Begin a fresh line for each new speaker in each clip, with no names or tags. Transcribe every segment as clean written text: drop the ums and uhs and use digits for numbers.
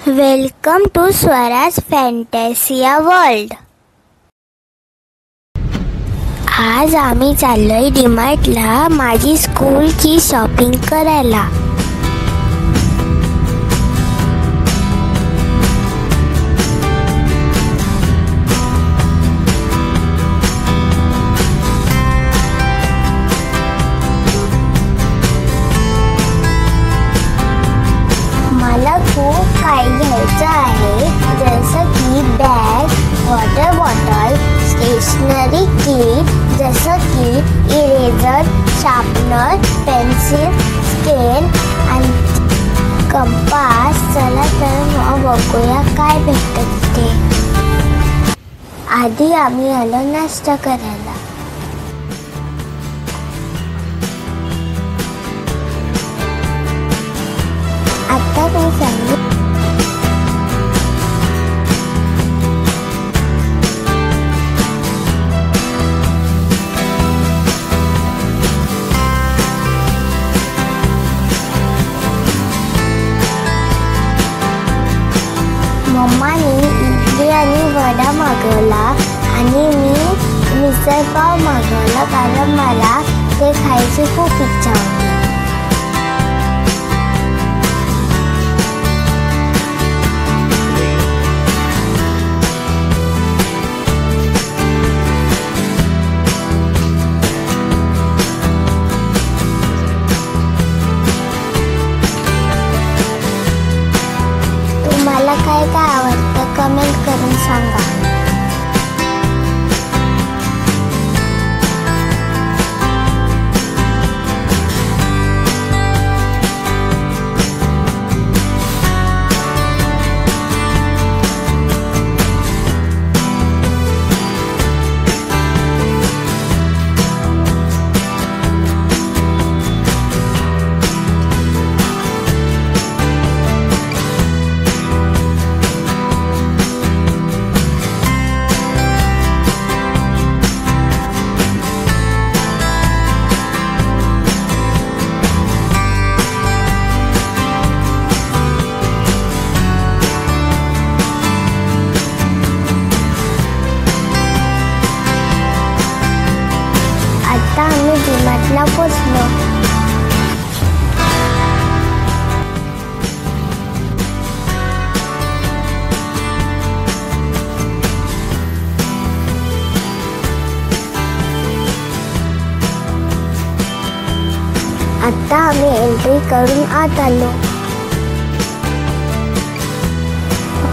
Welcome to Swaraj fantasia world. आज आम्ही चाललोय डीमार्टला माझी स्कूलची शॉपिंग करायला. मला खूप काही घ्यायचं आहे, जसं की bag, water bottle, stationery kit जसं की इरेजर, शार्पनर, पेन्सिल, स्केल आणि कंपास. चला तर मग बघूया काय भेटतं ते. आधी आम्ही आलो नाश्ता करायला. आता मी सांगू मम्माने इडली आणि वडा मागवला आणि मी मिसळपाव मागवला, कारण मला ते खायची खूप इच्छा होती. तुम्हाला काय काय आवडतं कमेंट करून सांगा. आता आम्ही डीमार्टला पोचलो. आता आम्ही एंट्री करून आत आलो.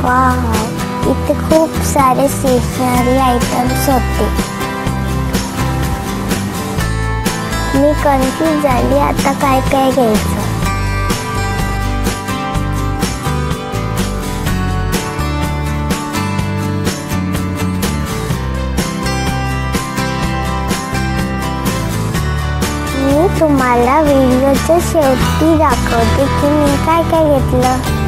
वाव, इथे खूप सारे स्टेशनरी आयटम्स होते. मी कन्फ्यूज झाली आता काय काय घ्यायचं. मी तुम्हाला व्हिडिओच्या शेवटी दाखवते की मी काय काय घेतलं.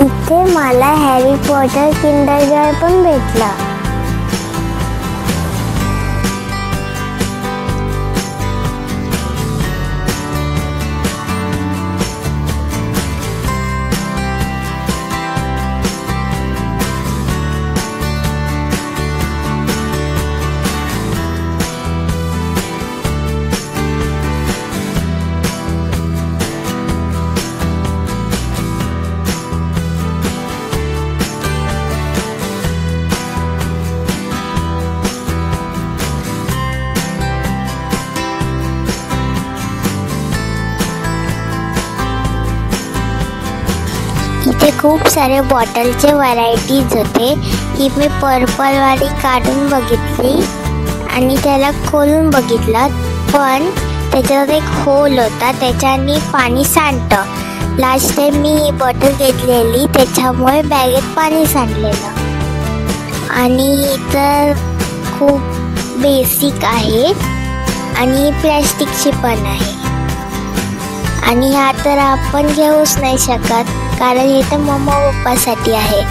इथे मला हॅरी पॉटर किंडर जॉय पण भेटला. खूप सारे बॉटलचे व्हरायटीज होते. ही मी पर्पलवाली काढून बघितली आणि त्याला खोलून बघितलं, पण त्याच्यात एक होल होता, त्याच्याने पाणी सांडतं. लास्ट टाइम मी ही बॉटल घेतलेली, त्याच्यामुळे बॅगेत पाणी सांडलेलं. आणि इतर खूप बेसिक आहे आणि प्लॅस्टिकची पण आहे. आणि ह्या तर आपण घेऊच नाही शकत, कारण हे तर मम्मा पप्पासाठी आहे.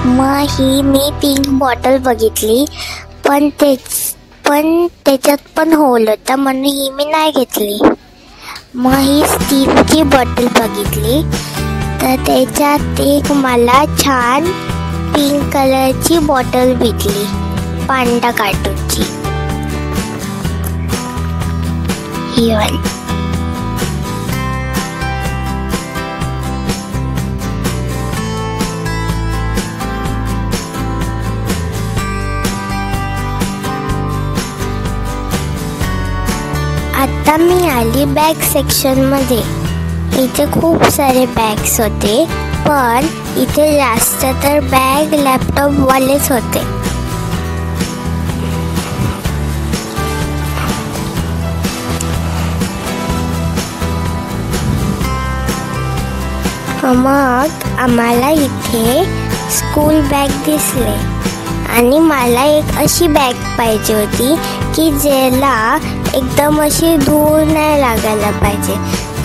मग ही मी पिंक बॉटल बघितली, पण त्याच्यात पण होल होता, म्हणून ही मी नाही घेतली. मग ही स्टीलची बॉटल बघितली, तर त्याच्यात एक मला छान पिंक कलरची बॉटल भेटली, पांडा कार्टूनची. ही वाली. आता मी आली बॅग सेक्शनमध्ये. इथे खूप सारे बॅग्स होते, पण इथे जास्त तर बॅग लॅपटॉपवालेच होते. मग आम्हाला इथे स्कूल बॅग दिसले आणि मला एक अशी बॅग पाहिजे होती की ज्याला एकदम अशी धूळ नाही लागायला पाहिजे,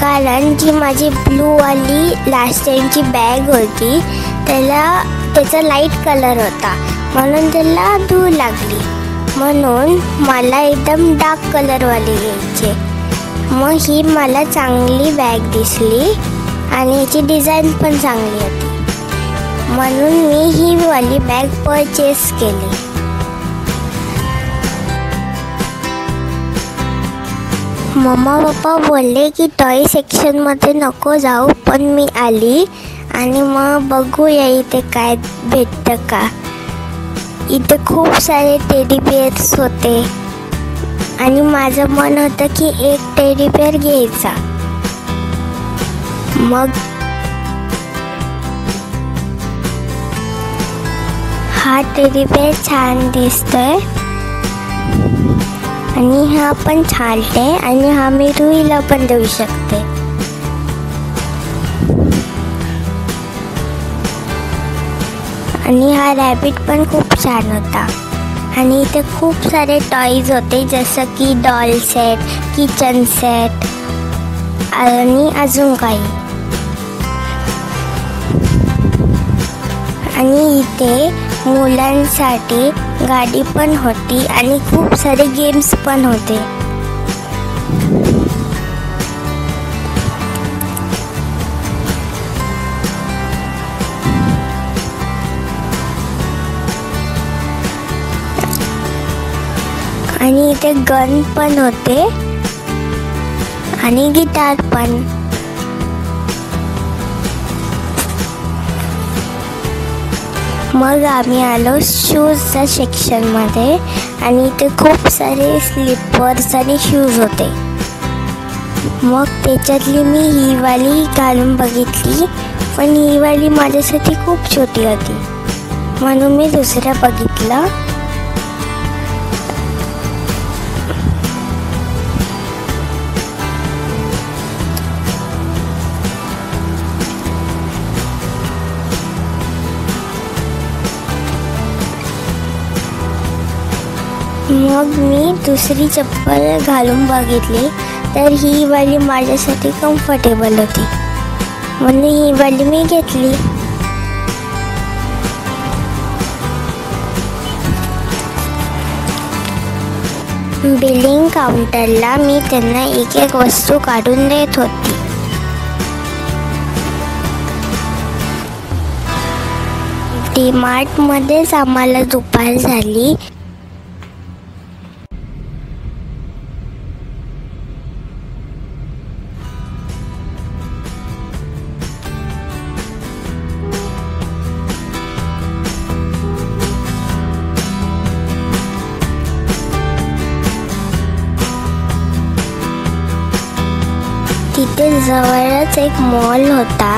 कारण जी माझी ब्लूवाली लास्ट टाइमची बॅग होती त्याचा लाईट कलर होता, म्हणून त्याला धूळ लागली. म्हणून मला एकदम डार्क कलरवाली घ्यायची. मग ही मला चांगली बॅग दिसली आणि याची डिझाईन पण चांगली होती, म्हणून मी ही वाली बॅग परचेस केली. मम्मा पप्पा बोलले की टॉय सेक्शनमध्ये नको जाऊ, पण मी आली आणि मग बघूया इथे काय भेटतं का. इथे खूप सारे टेडी बिअर्स होते आणि माझं मन होतं की एक टेडी बिअर घ्यायचा. मग हा टेडी बिअर छान दिसतोय आणि हा पण छान आहे आणि हा मी रुईला पण देऊ शकते. आणि हा रॅबिट पण खूप छान होता. आणि इथे खूप सारे टॉयज होते, जसं की डॉल सेट, किचन सेट आणि अजून काही. आणि इथे मुलांसाठी गाडी पण होती आणि खूप सारे गेम्स पण होते. आणि इथे गन पण होते आणि गिटार पण. मग आम्ही आलो शूजच्या सेक्शनमध्ये आणि इथे खूप सारे स्लिपर्स आणि शूज होते. मग त्याच्यातली मी ही वाली घालून बघितली, पण ही वाली माझ्यासाठी खूप छोटी होती, म्हणून मी दुसरं बघितलं. मग मी दुसरी चप्पल घालून बघितली, तर ही वाली माझ्यासाठी कम्फर्टेबल होती, म्हणून ही वाली मी घेतली. बिलिंग काउंटरला मी त्यांना एक एक वस्तू काढून देत होती. डीमार्टमध्येच आम्हाला दुपार झाली. तिथे जवळच एक मॉल होता.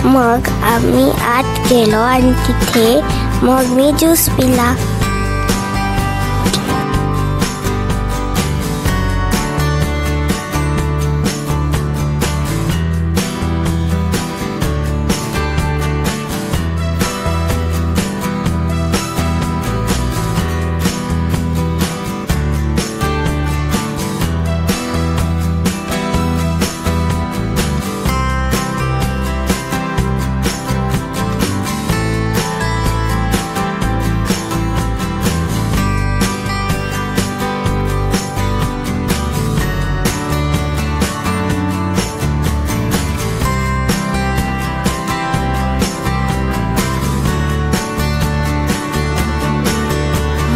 मग आम्ही आत गेलो आणि तिथे मग मी ज्यूस पिला.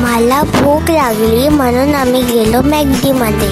मला भूक लागली म्हणून आम्ही गेलो मॅकडी मध्ये.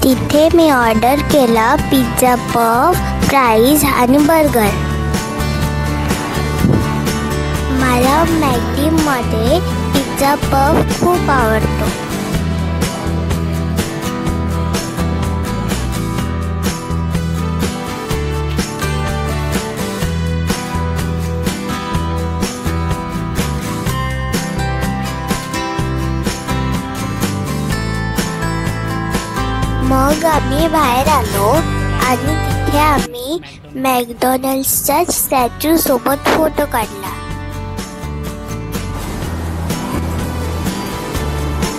तिथे मी ऑर्डर केला पिझ्झा, पफ, फ्राईज आणि बर्गर. मला मॅकडी मध्ये पिझ्झा पफ खूप आवडतो. मग आम्ही बाहेर आलो आणि तिथे आम्ही मॅकडॉनल्ड्सच्या स्टॅच्यू सोबत फोटो काढला.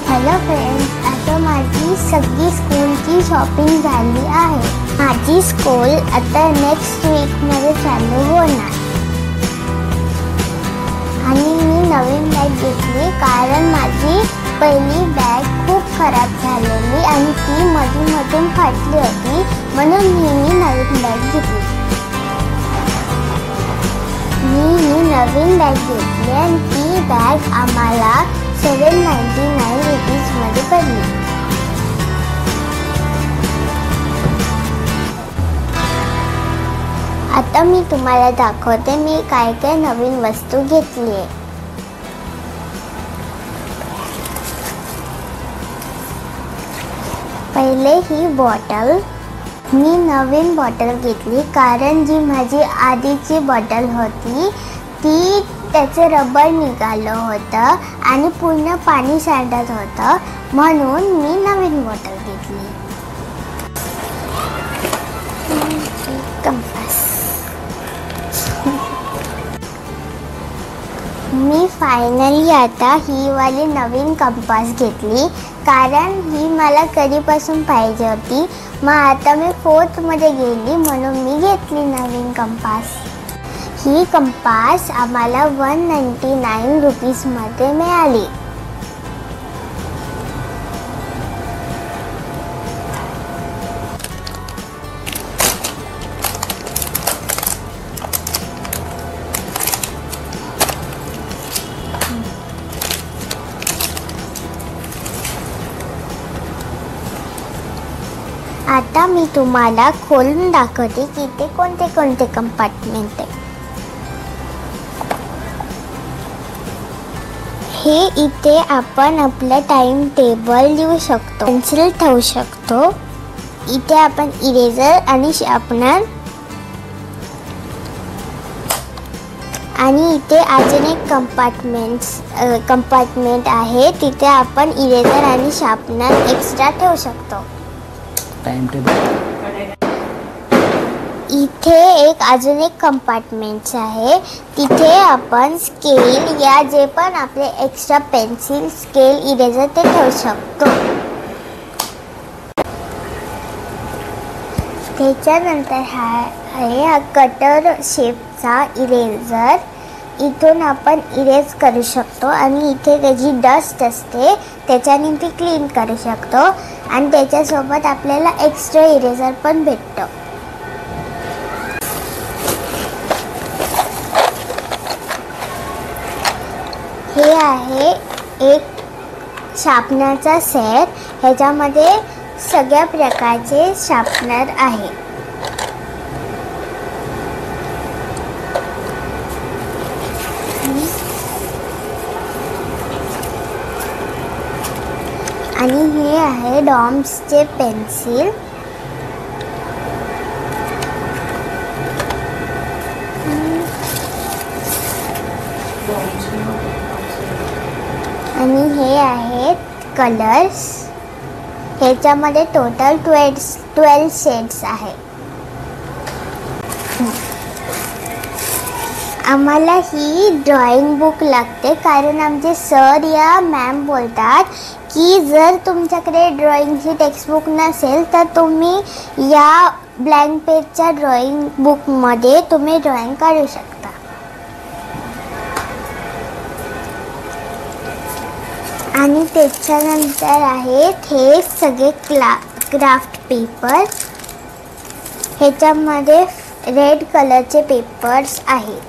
हॅलो फ्रेंड्स, आता माझी सगळी स्कूलची शॉपिंग झाली आहे. माझी स्कूल आता नेक्स्ट वीकमध्ये चालू होणार आणि मी नवीन बॅग घेतली कारण माझी पहिली बॅग खूप खराब झालेली आणि ती मधून फाटली होती, म्हणून मी नवीन बॅग घेतली. मी नवीन बॅग घेतली आणि ती बॅग आम्हाला 799 रुपीजमध्ये पडली. आता मी तुम्हाला दाखवते मी काय काय नवीन वस्तू घेतली आहे. पहिले ही बॉटल, मी नवीन बॉटल घेतली कारण जी माझी आधीची बॉटल होती ती त्याचं रबर निघालं होतं आणि पूर्ण पाणी सांडत होतं, म्हणून मी नवीन बॉटल घेतली. कंपास, मी फायनली आता ही वाली नवीन कंपास घेतली कारण ही मला कधीपासून पाहिजे होती. मग आता मी 4th मध्ये गेली म्हणून मी घेतली नवीन कंपास. ही कंपास आम्हाला 199 रुपीजमध्ये मिळाली. आता मी तुम्हाला खोलून दाखवते की ते कोणते कोणते कंपार्टमेंट आहे. हे इथे आपण आपलं टाइम टेबल लिहू शकतो, पेन्सिल ठेवू शकतो. इथे आपण इरेजर आणि शार्पनर आणि इथे अजून एक कंपार्टमेंट आहे, तिथे आपण इरेजर आणि शार्पनर एक्स्ट्रा ठेवू शकतो.
Time table.
इथे अजून एक कंपार्टमेंट आहे, तिथे आपण स्केल या जे पण आपले एक्स्ट्रा पेन्सिल, स्केल, इरेजर ते ठेवू शकतो. त्याच्यानंतर हा कटर शेपचा इरेजर, इथून आपण इरेज करू शकतो आणि इथे त्याची डस्ट असते त्याच्याने ती क्लीन करू शकतो आणि त्याच्यासोबत आपल्याला एक्स्ट्रा इरेजर पण भेटतो. हे आहे एक शार्पनरचा सेट, ह्याच्यामध्ये सगळ्या प्रकारचे शार्पनर आहे. आणि हे आहे डॉम्सचे पेन्सिल. आणि हे आहेत कलर्स, ह्याच्यामध्ये टोटल 12 शेड्स आहे. आम्हाला ही ड्रॉइंग बुक लागते कारण आमचे सर या मॅम बोलतात की जर तुमच्याकडे ड्रॉइंगची टेक्स्टबुक नसेल तर तुम्ही या ब्लँक पेजच्या ड्रॉइंग बुकमध्ये तुम्ही ड्रॉइंग काढू शकता. आणि त्याच्यानंतर आहेत हे सगळे क्राफ्ट पेपर, ह्याच्यामध्ये रेड कलरचे पेपर्स आहेत.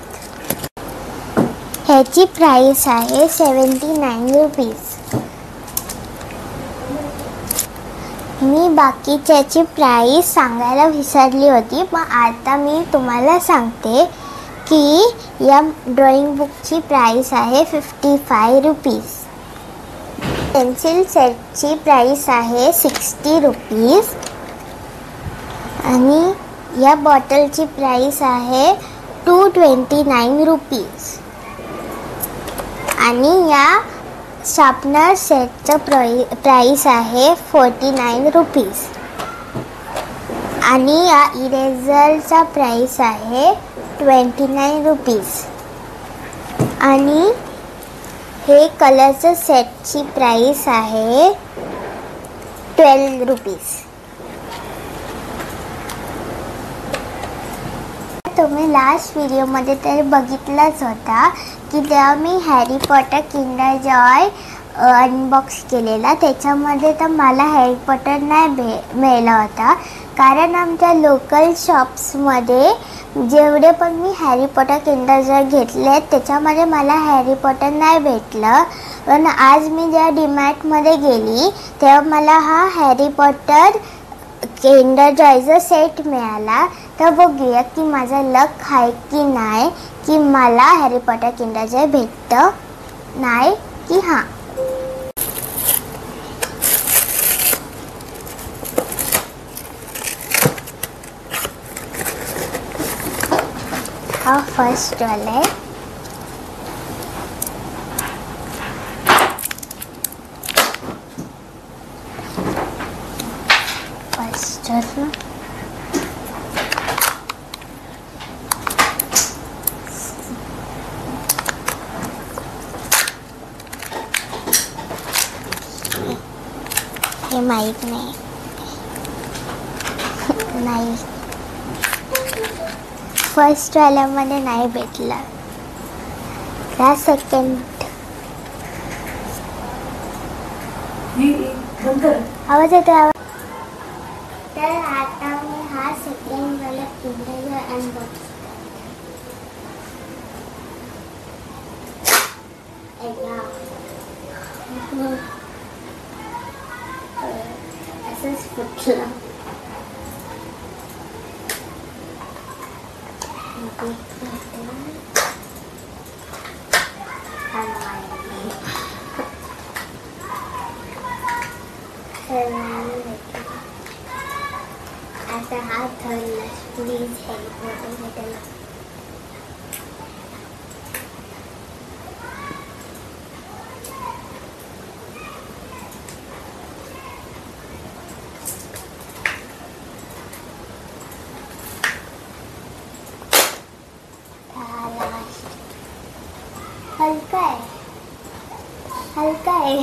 ह्याची प्राइस आहे 79 रुपीज. मी बाकीच्याची प्राइस सांगायला विसरली होती, पण आता मी तुम्हाला सांगते की या ड्रॉइंग बुकची प्राइस आहे 55 रुपीज. पेन्सिल सेटची प्राइस आहे 60 रुपीज आणि या बॉटलची प्राइस आहे 229 रुपीज. आणि या शार्पनर सेटचं प्राइस आहे 49 रुपीज. आणि या इरेझरचा प्राइस आहे 29 रुपीज. आणि हे कलरचं सेटची प्राइस आहे 12 रुपीज. तुम्ही लास्ट व्हिडिओमध्ये तर बघितलाच होता की तेव्हा मी Harry Potter Kinder Joy unbox केलेला, त्याच्यामध्ये तर मला हॅरी पॉटर नाही मिळाला होता कारण आमच्या लोकल शॉप्समध्ये जेवढे पण मी हॅरी पॉटर किंडर जॉय घेतले त्याच्यामध्ये मला हॅरी पॉटर नाही भेटलं. पण आज मी जेव्हा डीमॅटमध्ये गेली तेव्हा मला हा हॅरी पॉटर किंडर जॉयचा सेट मिळाला. तर बघूया की माझा लक आहे की नाही, की मला हॅरी पॉटर किंडर जॉय भेटतं नाही की हां. हा फर्स्ट वाला आहे. फर्स्ट वाला हे माहीत नाही नाही फर्स्ट वाल्यामध्ये नाही भेटला. या सेकंड आवाज येतो आवाज. तर आता मी हा सेकंड वाला किंडर जॉय अनबॉक्स असंच फुटलं. आता हात धरला प्लीज हेल्प करून भेटायला. बाय.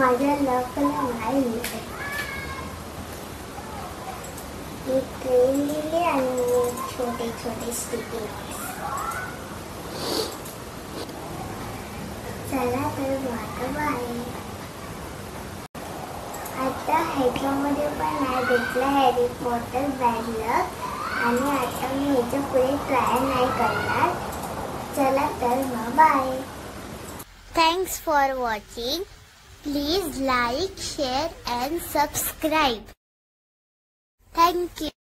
माझा लव कलर नाही लिहिलंय. मी ट्रेन लिहिले आणि छोटे छोटे स्टिकी. चला तर बाय. आता ह्याच्यामध्ये पण नाही भेटलं हॅरी पॉटर बॅड लक आणि आता मी ह्याच्या पुढे ट्राय नाही करणार. चला तर bye. Thanks for watching. Please like, share and subscribe. Thank you.